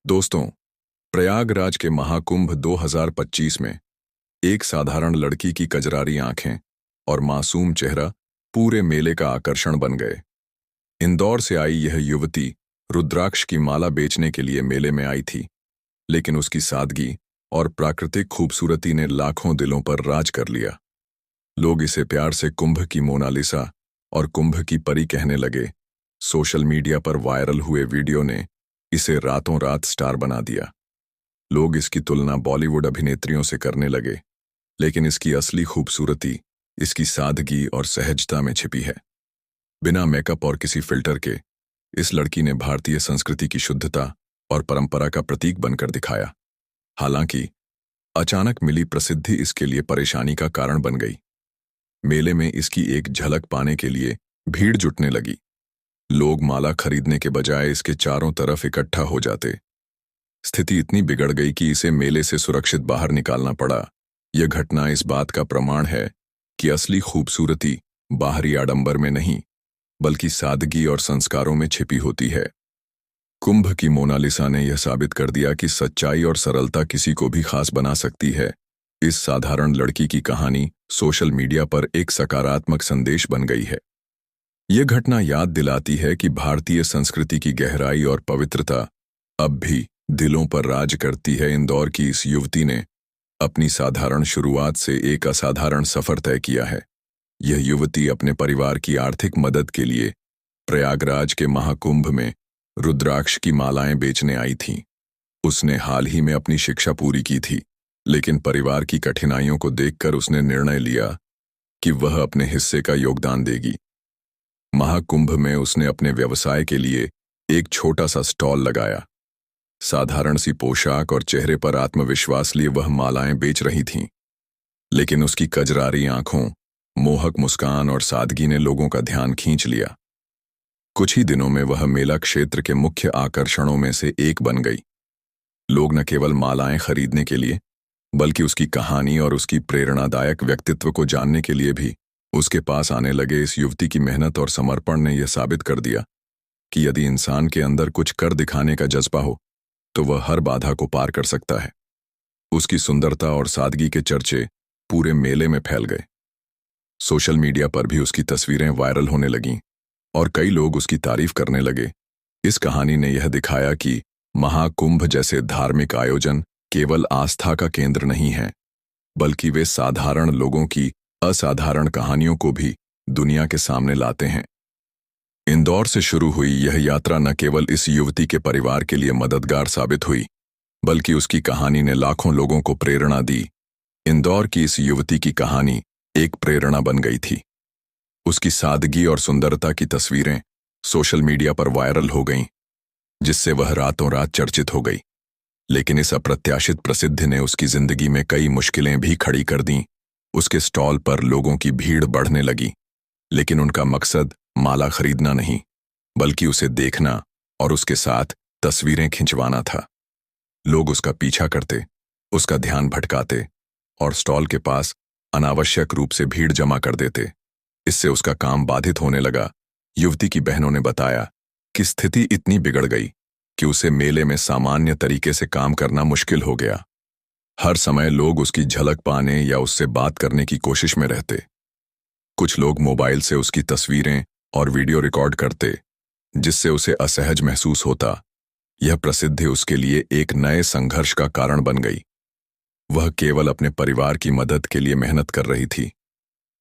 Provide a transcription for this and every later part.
दोस्तों, प्रयागराज के महाकुंभ 2025 में एक साधारण लड़की की कजरारी आंखें और मासूम चेहरा पूरे मेले का आकर्षण बन गए। इंदौर से आई यह युवती रुद्राक्ष की माला बेचने के लिए मेले में आई थी, लेकिन उसकी सादगी और प्राकृतिक खूबसूरती ने लाखों दिलों पर राज कर लिया। लोग इसे प्यार से कुंभ की मोनालिसा और कुंभ की परी कहने लगे। सोशल मीडिया पर वायरल हुए वीडियो ने इसे रातों रात स्टार बना दिया। लोग इसकी तुलना बॉलीवुड अभिनेत्रियों से करने लगे, लेकिन इसकी असली खूबसूरती इसकी सादगी और सहजता में छिपी है। बिना मेकअप और किसी फिल्टर के इस लड़की ने भारतीय संस्कृति की शुद्धता और परंपरा का प्रतीक बनकर दिखाया। हालांकि अचानक मिली प्रसिद्धि इसके लिए परेशानी का कारण बन गई। मेले में इसकी एक झलक पाने के लिए भीड़ जुटने लगी। लोग माला खरीदने के बजाय इसके चारों तरफ इकट्ठा हो जाते। स्थिति इतनी बिगड़ गई कि इसे मेले से सुरक्षित बाहर निकालना पड़ा। यह घटना इस बात का प्रमाण है कि असली खूबसूरती बाहरी आडंबर में नहीं, बल्कि सादगी और संस्कारों में छिपी होती है। कुंभ की मोनालिसा ने यह साबित कर दिया कि सच्चाई और सरलता किसी को भी खास बना सकती है। इस साधारण लड़की की कहानी सोशल मीडिया पर एक सकारात्मक संदेश बन गई है। यह घटना याद दिलाती है कि भारतीय संस्कृति की गहराई और पवित्रता अब भी दिलों पर राज करती है। इंदौर की इस युवती ने अपनी साधारण शुरुआत से एक असाधारण सफर तय किया है। यह युवती अपने परिवार की आर्थिक मदद के लिए प्रयागराज के महाकुंभ में रुद्राक्ष की मालाएं बेचने आई थी। उसने हाल ही में अपनी शिक्षा पूरी की थी, लेकिन परिवार की कठिनाइयों को देखकर उसने निर्णय लिया कि वह अपने हिस्से का योगदान देगी। महाकुंभ में उसने अपने व्यवसाय के लिए एक छोटा सा स्टॉल लगाया। साधारण सी पोशाक और चेहरे पर आत्मविश्वास लिए वह मालाएं बेच रही थीं, लेकिन उसकी कजरारी आंखों, मोहक मुस्कान और सादगी ने लोगों का ध्यान खींच लिया। कुछ ही दिनों में वह मेला क्षेत्र के मुख्य आकर्षणों में से एक बन गई। लोग न केवल मालाएं खरीदने के लिए, बल्कि उसकी कहानी और उसकी प्रेरणादायक व्यक्तित्व को जानने के लिए भी उसके पास आने लगे। इस युवती की मेहनत और समर्पण ने यह साबित कर दिया कि यदि इंसान के अंदर कुछ कर दिखाने का जज्बा हो, तो वह हर बाधा को पार कर सकता है। उसकी सुंदरता और सादगी के चर्चे पूरे मेले में फैल गए। सोशल मीडिया पर भी उसकी तस्वीरें वायरल होने लगीं और कई लोग उसकी तारीफ करने लगे। इस कहानी ने यह दिखाया कि महाकुंभ जैसे धार्मिक आयोजन केवल आस्था का केंद्र नहीं है, बल्कि वे साधारण लोगों की असाधारण कहानियों को भी दुनिया के सामने लाते हैं। इंदौर से शुरू हुई यह यात्रा न केवल इस युवती के परिवार के लिए मददगार साबित हुई, बल्कि उसकी कहानी ने लाखों लोगों को प्रेरणा दी। इंदौर की इस युवती की कहानी एक प्रेरणा बन गई थी। उसकी सादगी और सुंदरता की तस्वीरें सोशल मीडिया पर वायरल हो गईं, जिससे वह रातों रात चर्चित हो गई। लेकिन इस अप्रत्याशित प्रसिद्धि ने उसकी जिंदगी में कई मुश्किलें भी खड़ी कर दीं। उसके स्टॉल पर लोगों की भीड़ बढ़ने लगी, लेकिन उनका मकसद माला खरीदना नहीं, बल्कि उसे देखना और उसके साथ तस्वीरें खिंचवाना था। लोग उसका पीछा करते, उसका ध्यान भटकाते और स्टॉल के पास अनावश्यक रूप से भीड़ जमा कर देते। इससे उसका काम बाधित होने लगा। युवती की बहनों ने बताया कि स्थिति इतनी बिगड़ गई कि उसे मेले में सामान्य तरीके से काम करना मुश्किल हो गया। हर समय लोग उसकी झलक पाने या उससे बात करने की कोशिश में रहते। कुछ लोग मोबाइल से उसकी तस्वीरें और वीडियो रिकॉर्ड करते, जिससे उसे असहज महसूस होता। यह प्रसिद्धि उसके लिए एक नए संघर्ष का कारण बन गई। वह केवल अपने परिवार की मदद के लिए मेहनत कर रही थी।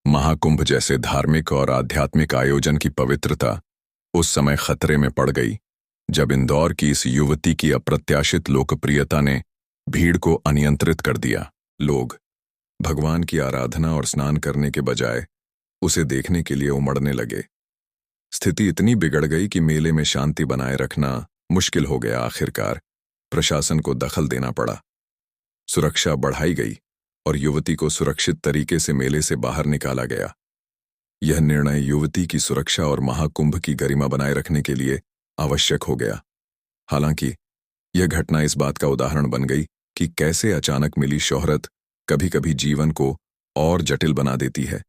महाकुंभ जैसे धार्मिक और आध्यात्मिक आयोजन की पवित्रता उस समय खतरे में पड़ गई, जब इंदौर की इस युवती की अप्रत्याशित लोकप्रियता ने भीड़ को अनियंत्रित कर दिया। लोग भगवान की आराधना और स्नान करने के बजाय उसे देखने के लिए उमड़ने लगे। स्थिति इतनी बिगड़ गई कि मेले में शांति बनाए रखना मुश्किल हो गया। आखिरकार प्रशासन को दखल देना पड़ा। सुरक्षा बढ़ाई गई और युवती को सुरक्षित तरीके से मेले से बाहर निकाला गया। यह निर्णय युवती की सुरक्षा और महाकुंभ की गरिमा बनाए रखने के लिए आवश्यक हो गया। हालांकि यह घटना इस बात का उदाहरण बन गई कि कैसे अचानक मिली शोहरत कभी-कभी जीवन को और जटिल बना देती है।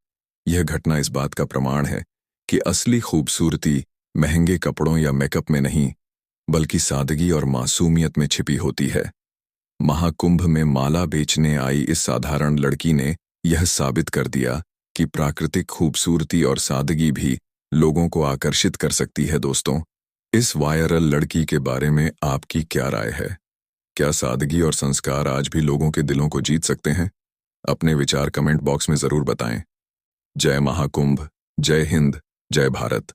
यह घटना इस बात का प्रमाण है कि असली खूबसूरती महंगे कपड़ों या मेकअप में नहीं, बल्कि सादगी और मासूमियत में छिपी होती है। महाकुंभ में माला बेचने आई इस साधारण लड़की ने यह साबित कर दिया कि प्राकृतिक खूबसूरती और सादगी भी लोगों को आकर्षित कर सकती है। दोस्तों, इस वायरल लड़की के बारे में आपकी क्या राय है? क्या सादगी और संस्कार आज भी लोगों के दिलों को जीत सकते हैं? अपने विचार कमेंट बॉक्स में जरूर बताएं। जय महाकुंभ, जय हिंद, जय भारत।